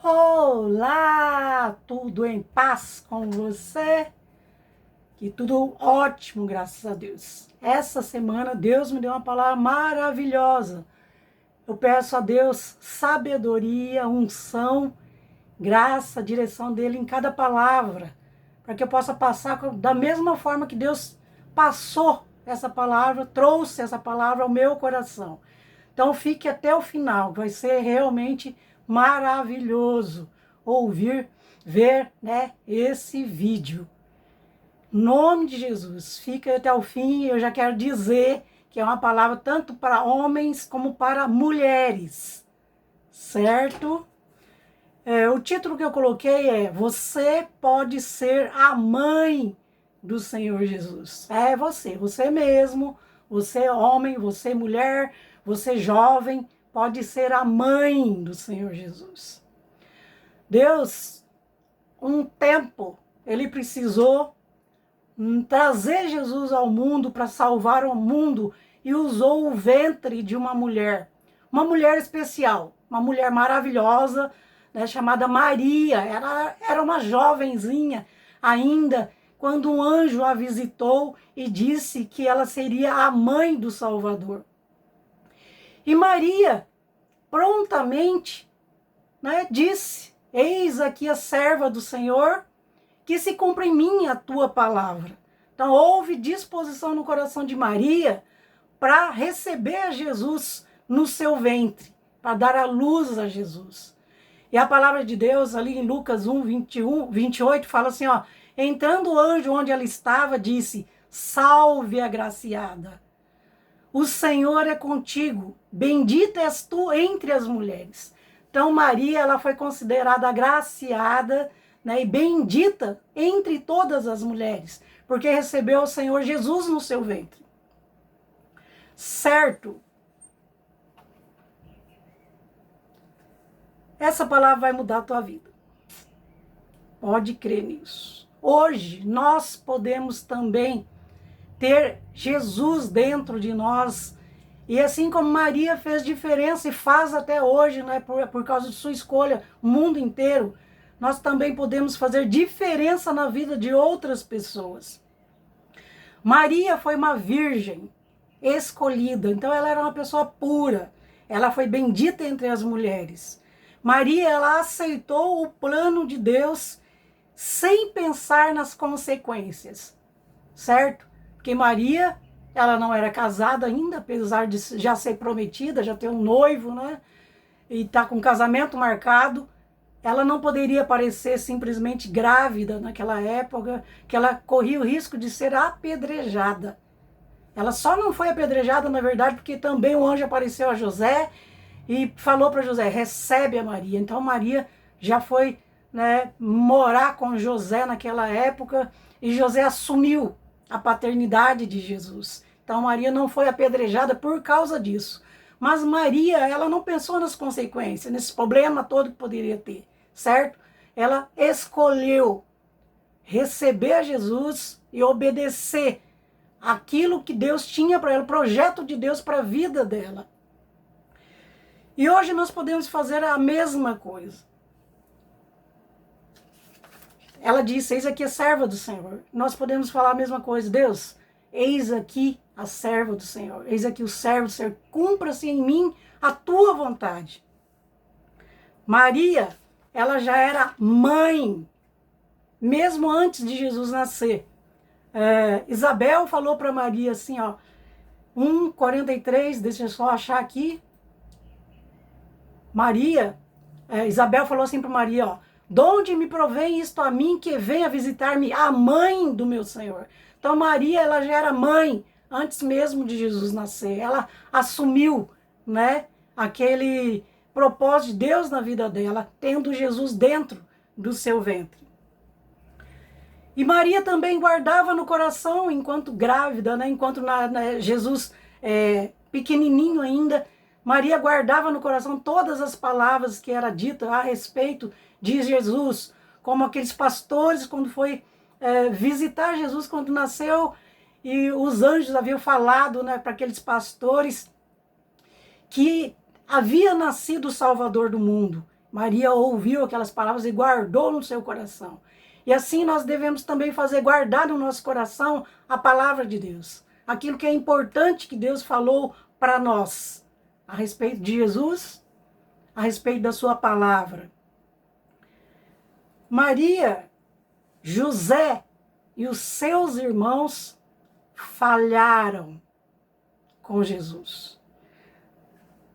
Olá, tudo em paz com você? Que tudo ótimo, graças a Deus. Essa semana Deus me deu uma palavra maravilhosa. Eu peço a Deus sabedoria, unção, graça, direção dele em cada palavra, para que eu possa passar da mesma forma que Deus passou essa palavra, trouxe essa palavra ao meu coração. Então fique até o final, vai ser realmente maravilhoso ouvir, ver, esse vídeo. Em nome de Jesus, fica até o fim. Eu já quero dizer que é uma palavra tanto para homens como para mulheres, certo? O título que eu coloquei é: Você pode ser a mãe do Senhor Jesus. É você mesmo, você homem, você mulher, você jovem, pode ser a mãe do Senhor Jesus. Deus, um tempo, ele precisou trazer Jesus ao mundo para salvar o mundo e usou o ventre de uma mulher especial, uma mulher maravilhosa, né, chamada Maria. Ela era uma jovenzinha ainda, quando um anjo a visitou e disse que ela seria a mãe do Salvador. E Maria, prontamente, disse: Eis aqui a serva do Senhor, que se cumpra em mim a tua palavra. Então houve disposição no coração de Maria para receber Jesus no seu ventre, para dar a luz a Jesus. E a palavra de Deus ali em Lucas 1, 28, fala assim, ó: entrando o anjo onde ela estava, disse: salve, agraciada, o Senhor é contigo, bendita és tu entre as mulheres. Então Maria, ela foi considerada agraciada, e bendita entre todas as mulheres, porque recebeu o Senhor Jesus no seu ventre. Certo? Essa palavra vai mudar a tua vida. Pode crer nisso. Hoje nós podemos também ter Jesus dentro de nós. E assim como Maria fez diferença e faz até hoje, por causa de sua escolha, o mundo inteiro, nós também podemos fazer diferença na vida de outras pessoas. Maria foi uma virgem escolhida, então ela era uma pessoa pura. Ela foi bendita entre as mulheres. Maria, ela aceitou o plano de Deus sem pensar nas consequências, certo? Porque Maria, ela não era casada ainda, apesar de já ser prometida, já ter um noivo, e tá com casamento marcado. Ela não poderia parecer simplesmente grávida naquela época, que ela corria o risco de ser apedrejada. Ela só não foi apedrejada, na verdade, porque também o anjo apareceu a José e falou para José: recebe a Maria. Então Maria já foi morar com José naquela época, e José assumiu a paternidade de Jesus. Então Maria não foi apedrejada por causa disso. Mas Maria, ela não pensou nas consequências, nesse problema todo que poderia ter, certo? Ela escolheu receber a Jesus e obedecer aquilo que Deus tinha para ela, o projeto de Deus para a vida dela. E hoje nós podemos fazer a mesma coisa. Ela disse: eis aqui a serva do Senhor. Nós podemos falar a mesma coisa: Deus, eis aqui a serva do Senhor, eis aqui o servo do Senhor, cumpra-se em mim a tua vontade. Maria, ela já era mãe, mesmo antes de Jesus nascer. Isabel falou para Maria assim, 1:43, deixa eu só achar aqui. Isabel falou assim para Maria, de onde me provém isto a mim, que venha visitar-me a mãe do meu Senhor? Então Maria, ela já era mãe antes mesmo de Jesus nascer. Ela assumiu, aquele propósito de Deus na vida dela, tendo Jesus dentro do seu ventre. E Maria também guardava no coração, enquanto grávida, enquanto Jesus pequenininho ainda, Maria guardava no coração todas as palavras que era dita a respeito de Jesus, como aqueles pastores quando foi visitar Jesus quando nasceu, e os anjos haviam falado para aqueles pastores que havia nascido o Salvador do mundo. Maria ouviu aquelas palavras e guardou no seu coração. E assim nós devemos também fazer, guardar no nosso coração a palavra de Deus. Aquilo que é importante que Deus falou para nós, a respeito de Jesus, a respeito da sua palavra. Maria, José e os seus irmãos falharam com Jesus.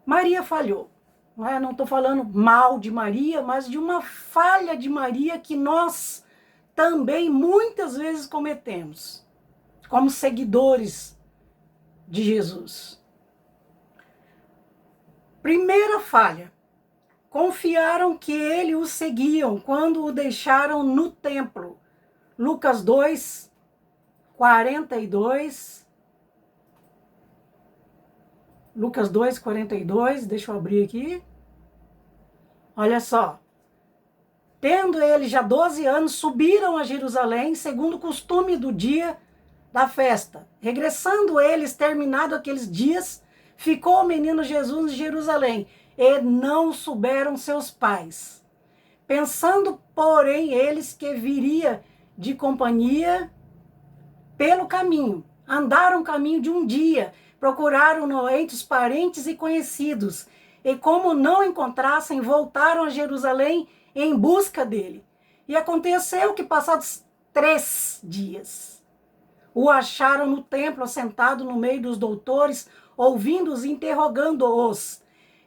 Maria falhou. Não estou falando mal de Maria, mas de uma falha de Maria que nós também muitas vezes cometemos, como seguidores de Jesus. Primeira falha. Confiaram que ele o seguiam quando o deixaram no templo. Lucas 2, 42. Lucas 2, 42, deixa eu abrir aqui. Olha só. Tendo eles já 12 anos, subiram a Jerusalém, segundo o costume do dia da festa. Regressando eles, terminado aqueles dias, ficou o menino Jesus em Jerusalém, e não souberam seus pais. Pensando, porém, eles que viria de companhia pelo caminho. Andaram o caminho de um dia, procuraram-no entre os parentes e conhecidos, e como não encontrassem, voltaram a Jerusalém em busca dele. E aconteceu que, passados 3 dias, o acharam no templo, assentado no meio dos doutores, ouvindo-os e interrogando-os.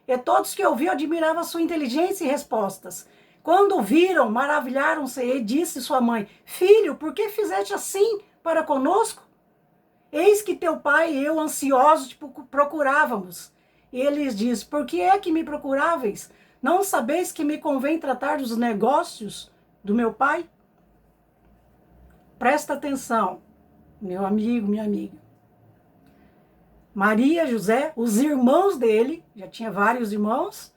E todos que ouviam admiravam a sua inteligência e respostas. Quando o viram, maravilharam-se, e disse sua mãe: Filho, por que fizeste assim para conosco? Eis que teu pai e eu, ansiosos, te procurávamos. E ele lhes disse: Por que é que me procuráveis? Não sabeis que me convém tratar dos negócios do meu pai? Presta atenção, meu amigo, minha amiga. Maria, José, os irmãos dele, já tinha vários irmãos,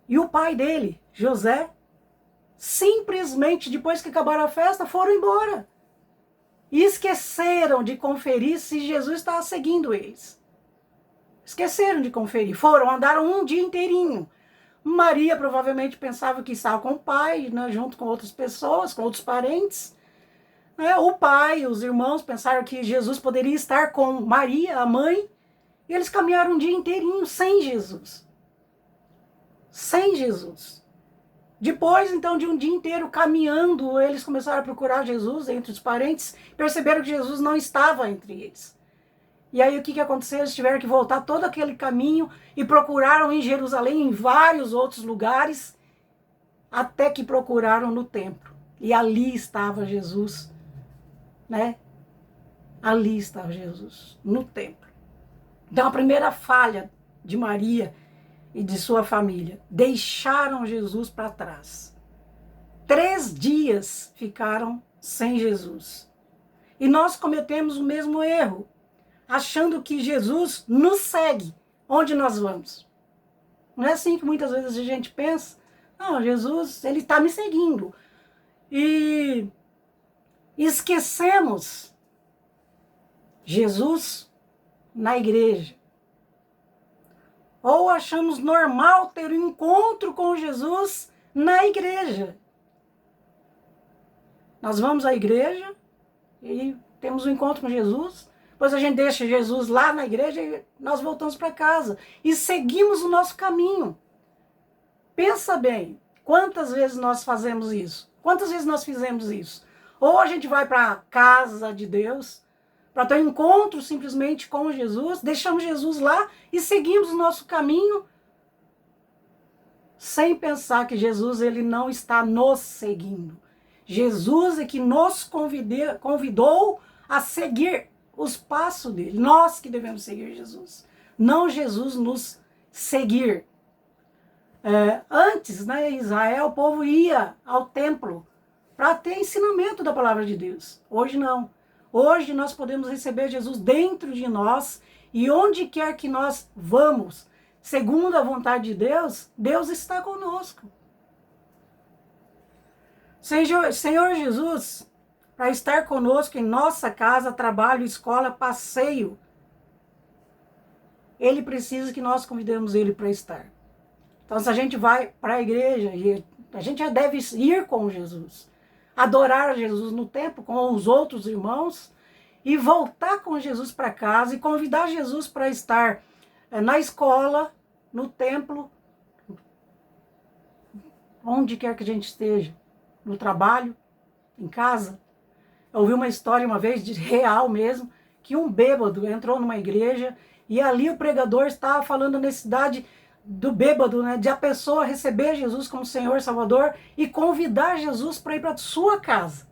e o pai dele, José, simplesmente, depois que acabaram a festa, foram embora. E esqueceram de conferir se Jesus estava seguindo eles. Esqueceram de conferir. Andaram um dia inteirinho. Maria provavelmente pensava que estava com o pai, né, junto com outras pessoas, com outros parentes. O pai, os irmãos pensaram que Jesus poderia estar com Maria, a mãe, e eles caminharam um dia inteirinho sem Jesus. Sem Jesus. Depois, então, de um dia inteiro caminhando, eles começaram a procurar Jesus entre os parentes, perceberam que Jesus não estava entre eles. E aí o que aconteceu? Eles tiveram que voltar todo aquele caminho e procuraram em Jerusalém, em vários outros lugares, até que procuraram no templo. E ali estava Jesus, né? Ali estava Jesus, no templo. Então a primeira falha de Maria e de sua família, deixaram Jesus para trás. 3 dias ficaram sem Jesus. E nós cometemos o mesmo erro, achando que Jesus nos segue onde nós vamos. Não é assim que muitas vezes a gente pensa. Não, Jesus, ele está me seguindo. E esquecemos Jesus na igreja. Ou achamos normal ter um encontro com Jesus na igreja. Nós vamos à igreja e temos um encontro com Jesus, depois a gente deixa Jesus lá na igreja e nós voltamos para casa e seguimos o nosso caminho. Pensa bem, quantas vezes nós fazemos isso? Quantas vezes nós fizemos isso? Ou a gente vai para a casa de Deus, para ter um encontro simplesmente com Jesus, deixamos Jesus lá e seguimos o nosso caminho, sem pensar que Jesus ele não está nos seguindo. Jesus é que nos convidou a seguir os passos dele. Nós que devemos seguir Jesus, não Jesus nos seguir. Antes, em Israel, o povo ia ao templo para ter ensinamento da palavra de Deus. Hoje não. Hoje nós podemos receber Jesus dentro de nós e onde quer que nós vamos, segundo a vontade de Deus, Deus está conosco. Senhor Jesus, para estar conosco em nossa casa, trabalho, escola, passeio, Ele precisa que nós convidemos Ele para estar. Então, se a gente vai para a igreja, a gente já deve ir com Jesus, adorar Jesus no templo com os outros irmãos e voltar com Jesus para casa e convidar Jesus para estar na escola, no templo, onde quer que a gente esteja, no trabalho, em casa. Eu ouvi uma história uma vez, real mesmo, que um bêbado entrou numa igreja e ali o pregador estava falando da necessidade do bêbado, né, de a pessoa receber Jesus como Senhor e Salvador e convidar Jesus para ir para sua casa.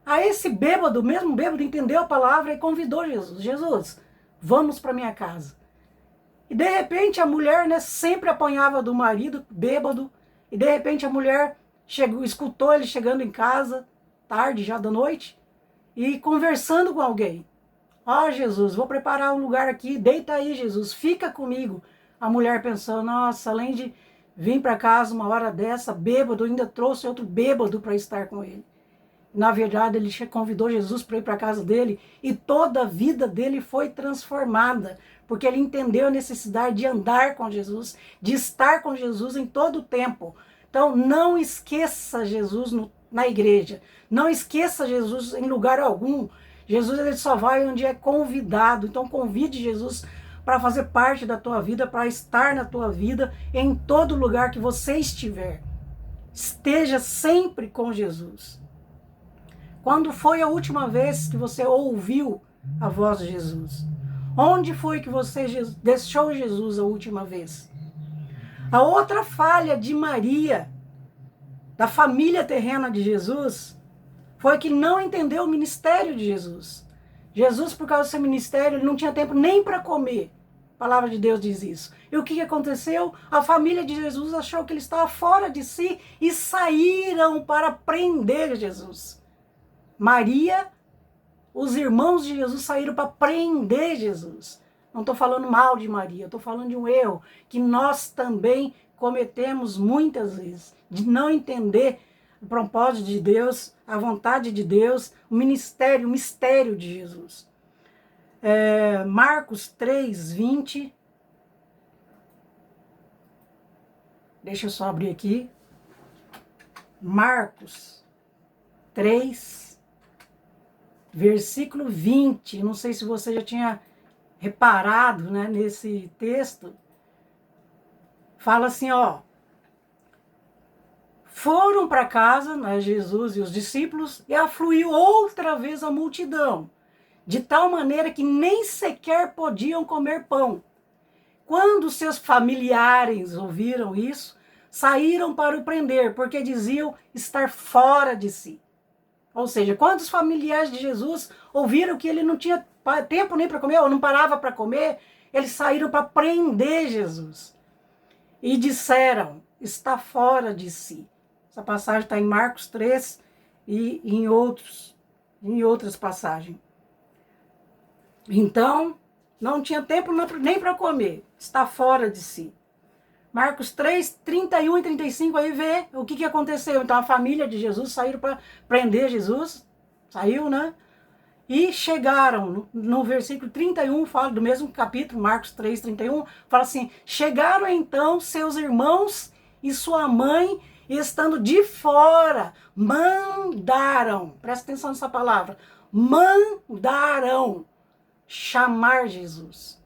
Aí esse bêbado, mesmo bêbado, entendeu a palavra e convidou Jesus. Jesus, vamos para minha casa. E de repente a mulher, né, sempre apanhava do marido bêbado, e de repente a mulher escutou ele chegando em casa, tarde já da noite, e conversando com alguém. Ó, Jesus, vou preparar um lugar aqui, deita aí, Jesus, fica comigo. A mulher pensou, nossa, além de vir para casa uma hora dessa, bêbado, ainda trouxe outro bêbado para estar com ele. Na verdade, ele convidou Jesus para ir para a casa dele e toda a vida dele foi transformada, porque ele entendeu a necessidade de andar com Jesus, de estar com Jesus em todo o tempo. Então, não esqueça Jesus na igreja, não esqueça Jesus em lugar algum. Jesus ele só vai onde é convidado, então convide Jesus para fazer parte da tua vida, para estar na tua vida, em todo lugar que você estiver. Esteja sempre com Jesus. Quando foi a última vez que você ouviu a voz de Jesus? Onde foi que você deixou Jesus a última vez? A outra falha de Maria, da família terrena de Jesus, foi que não entendeu o ministério de Jesus. Jesus, por causa do seu ministério, ele não tinha tempo nem para comer. A palavra de Deus diz isso. E o que aconteceu? A família de Jesus achou que ele estava fora de si e saíram para prender Jesus. Maria, os irmãos de Jesus saíram para prender Jesus. Não estou falando mal de Maria, estou falando de um erro que nós também cometemos muitas vezes, de não entender o propósito de Deus, a vontade de Deus, o ministério, o mistério de Jesus. Marcos 3, 20. Deixa eu só abrir aqui. Marcos 3, versículo 20. Não sei se você já tinha reparado, né, nesse texto. Fala assim, ó. Foram para casa, né, Jesus e os discípulos, e afluiu outra vez a multidão, de tal maneira que nem sequer podiam comer pão. Quando seus familiares ouviram isso, saíram para o prender, porque diziam estar fora de si. Ou seja, quando os familiares de Jesus ouviram que ele não tinha tempo nem para comer, ou não parava para comer, eles saíram para prender Jesus. E disseram, está fora de si. Essa passagem está em Marcos 3 e em outras passagens. Então, não tinha tempo nem para comer, está fora de si. Marcos 3, 31 e 35, aí vê o que aconteceu. Então a família de Jesus saíram para prender Jesus, saiu, né? E chegaram, no versículo 31, fala do mesmo capítulo, Marcos 3, 31, fala assim, chegaram então seus irmãos e sua mãe, estando de fora, mandaram, presta atenção nessa palavra, mandaram chamar Jesus.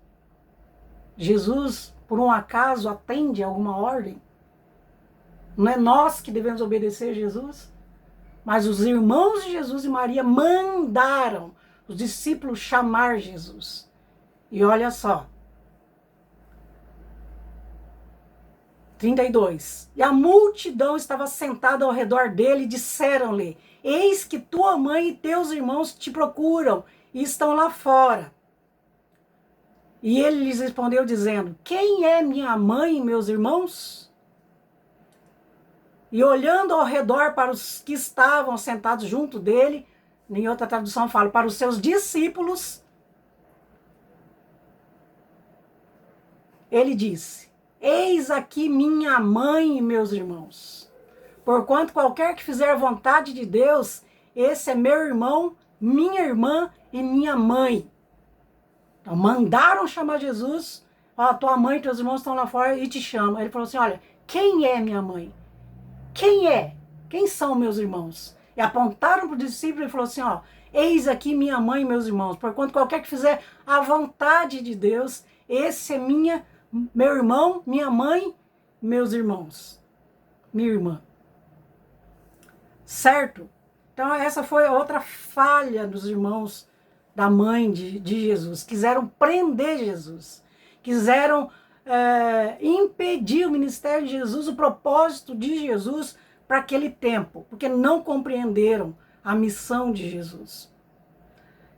Jesus, por um acaso, atende a alguma ordem? Não é nós que devemos obedecer a Jesus? Mas os irmãos de Jesus e Maria mandaram os discípulos chamar Jesus. E olha só. 32. E a multidão estava sentada ao redor dele e disseram-lhe, eis que tua mãe e teus irmãos te procuram e estão lá fora. E ele lhes respondeu dizendo, quem é minha mãe e meus irmãos? E olhando ao redor para os que estavam sentados junto dele, em outra tradução fala, para os seus discípulos, ele disse, eis aqui minha mãe e meus irmãos. Porquanto qualquer que fizer a vontade de Deus, esse é meu irmão, minha irmã e minha mãe. Então mandaram chamar Jesus, ó, tua mãe e teus irmãos estão lá fora e te chamam. Ele falou assim, olha, quem é minha mãe? Quem é? Quem são meus irmãos? E apontaram para o discípulo e falou assim, ó, eis aqui minha mãe e meus irmãos. Porquanto qualquer que fizer a vontade de Deus, esse é meu irmão, minha mãe, meus irmãos. Minha irmã. Certo? Então essa foi outra falha dos irmãos da mãe de Jesus. Quiseram prender Jesus. Quiseram impedir o ministério de Jesus, o propósito de Jesus para aquele tempo. Porque não compreenderam a missão de Jesus.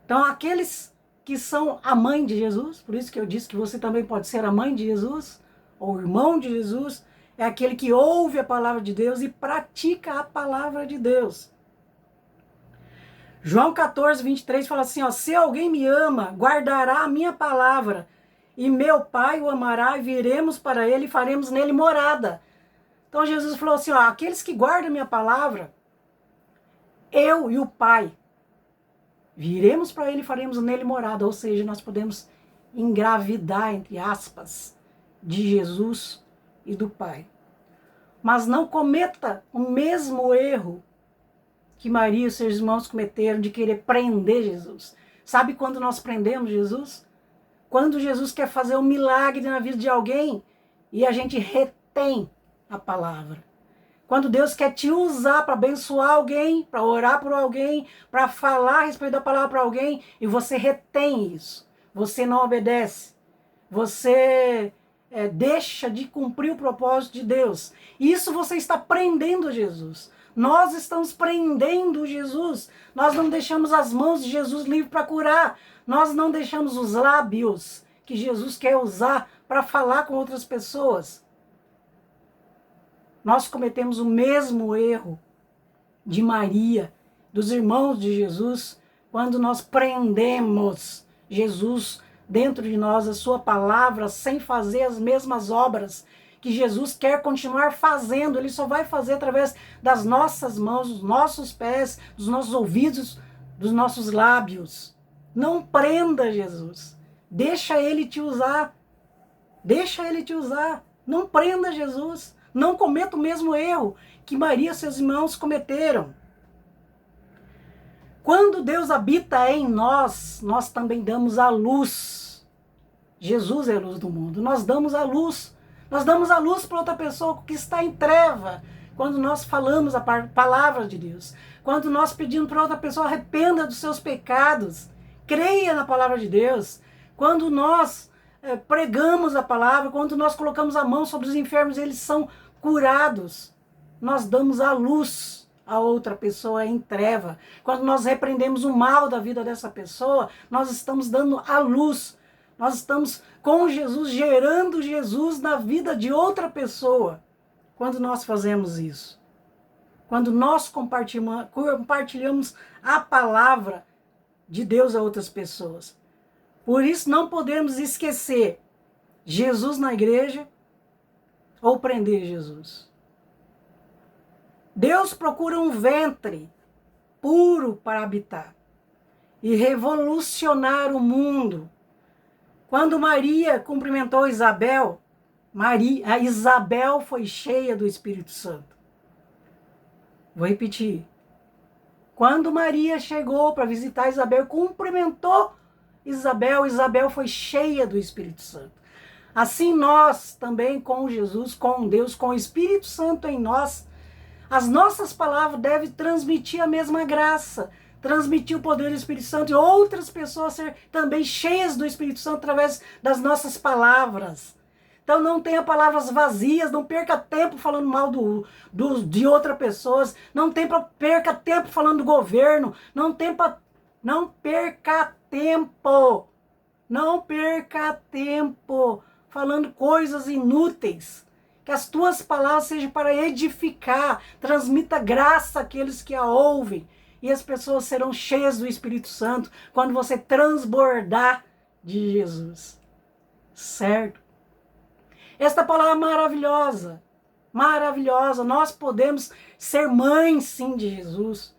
Então aqueles que são a mãe de Jesus, por isso que eu disse que você também pode ser a mãe de Jesus, ou irmão de Jesus, é aquele que ouve a palavra de Deus e pratica a palavra de Deus. João 14, 23 fala assim, ó, se alguém me ama, guardará a minha palavra, e meu Pai o amará, e viremos para ele e faremos nele morada. Então Jesus falou assim, ó, aqueles que guardam a minha palavra, eu e o Pai, viremos para ele e faremos nele morada. Ou seja, nós podemos engravidar, entre aspas, de Jesus e do Pai. Mas não cometa o mesmo erro que Maria e seus irmãos cometeram de querer prender Jesus. Sabe quando nós prendemos Jesus? Quando Jesus quer fazer um milagre na vida de alguém e a gente retém a palavra. Quando Deus quer te usar para abençoar alguém, para orar por alguém, para falar a respeito da palavra para alguém, e você retém isso. Você não obedece. Você deixa de cumprir o propósito de Deus. Isso você está prendendo Jesus. Nós estamos prendendo Jesus. Nós não deixamos as mãos de Jesus livres para curar. Nós não deixamos os lábios que Jesus quer usar para falar com outras pessoas. Nós cometemos o mesmo erro de Maria, dos irmãos de Jesus, quando nós prendemos Jesus dentro de nós, a sua palavra, sem fazer as mesmas obras que Jesus quer continuar fazendo. Ele só vai fazer através das nossas mãos, dos nossos pés, dos nossos ouvidos, dos nossos lábios. Não prenda Jesus. Deixa ele te usar. Deixa ele te usar. Não prenda Jesus. Não cometa o mesmo erro que Maria e seus irmãos cometeram. Quando Deus habita em nós, nós também damos a luz. Jesus é a luz do mundo. Nós damos a luz. Nós damos a luz para outra pessoa que está em treva. Quando nós falamos a palavra de Deus. Quando nós pedimos para outra pessoa, arrependa dos seus pecados. Creia na palavra de Deus. Quando nós pregamos a palavra, quando nós colocamos a mão sobre os enfermos, eles são curados. Nós damos a luz a outra pessoa em treva. Quando nós repreendemos o mal da vida dessa pessoa, nós estamos dando a luz. Nós estamos com Jesus, gerando Jesus na vida de outra pessoa. Quando nós fazemos isso. Quando nós compartilhamos a palavra de Deus a outras pessoas. Por isso não podemos esquecer Jesus na igreja ou prender Jesus. Deus procura um ventre puro para habitar e revolucionar o mundo. Quando Maria cumprimentou Isabel, a Isabel foi cheia do Espírito Santo. Vou repetir. Quando Maria chegou para visitar Isabel, cumprimentou Isabel, Isabel foi cheia do Espírito Santo. Assim nós também com Jesus, com Deus, com o Espírito Santo em nós, as nossas palavras devem transmitir a mesma graça, transmitir o poder do Espírito Santo e outras pessoas ser também cheias do Espírito Santo através das nossas palavras. Então não tenha palavras vazias, não perca tempo falando mal de outras pessoas, não perca tempo falando do governo, não perca tempo falando coisas inúteis. Que as tuas palavras sejam para edificar, transmita graça àqueles que a ouvem. E as pessoas serão cheias do Espírito Santo quando você transbordar de Jesus. Certo? Esta palavra é maravilhosa. Maravilhosa. Nós podemos ser mães, sim, de Jesus.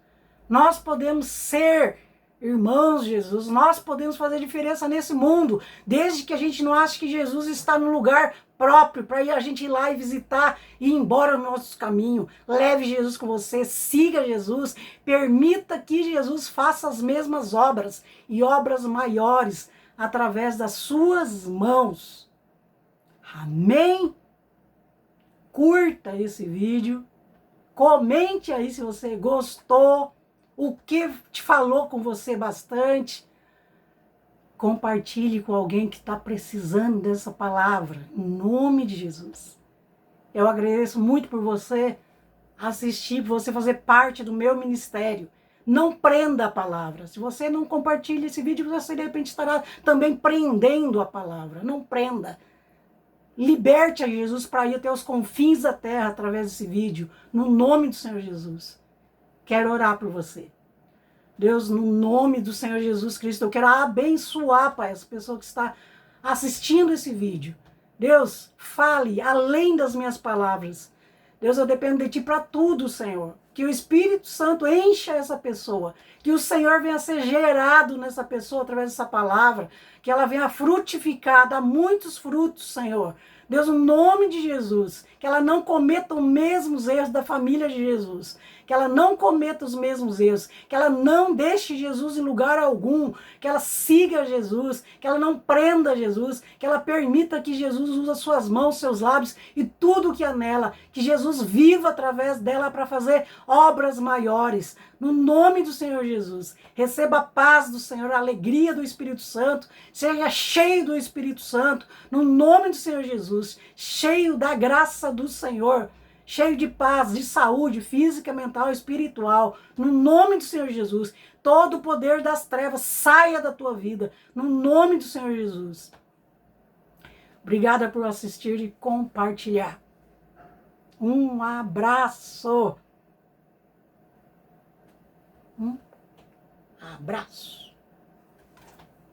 Nós podemos ser Irmãos, Jesus, nós podemos fazer diferença nesse mundo, desde que a gente não ache que Jesus está no lugar próprio para a gente ir lá e visitar e ir embora no nosso caminho. Leve Jesus com você, siga Jesus, permita que Jesus faça as mesmas obras e obras maiores através das suas mãos. Amém? Curta esse vídeo, comente aí se você gostou, o que te falou com você bastante. Compartilhe com alguém que está precisando dessa palavra, em nome de Jesus. Eu agradeço muito por você assistir, por você fazer parte do meu ministério. Não prenda a palavra. Se você não compartilha esse vídeo, você de repente estará também prendendo a palavra. Não prenda. Liberte a Jesus para ir até os confins da terra através desse vídeo, no nome do Senhor Jesus. Quero orar por você. Deus, no nome do Senhor Jesus Cristo, eu quero abençoar, Pai, essa pessoa que está assistindo esse vídeo. Deus, fale além das minhas palavras. Deus, eu dependo de Ti para tudo, Senhor. Que o Espírito Santo encha essa pessoa. Que o Senhor venha ser gerado nessa pessoa através dessa palavra. Que ela venha frutificar, dar muitos frutos, Senhor. Deus, no nome de Jesus, que ela não cometa os mesmos erros da família de Jesus, que ela não cometa os mesmos erros, que ela não deixe Jesus em lugar algum, que ela siga Jesus, que ela não prenda Jesus, que ela permita que Jesus use suas mãos, seus lábios e tudo que há nela, que Jesus viva através dela para fazer obras maiores. No nome do Senhor Jesus, receba a paz do Senhor, a alegria do Espírito Santo, seja cheio do Espírito Santo, no nome do Senhor Jesus, cheio da graça do Senhor, cheio de paz, de saúde física, mental e espiritual, no nome do Senhor Jesus. Todo o poder das trevas saia da tua vida, no nome do Senhor Jesus. Obrigada por assistir e compartilhar. Um abraço. Um abraço.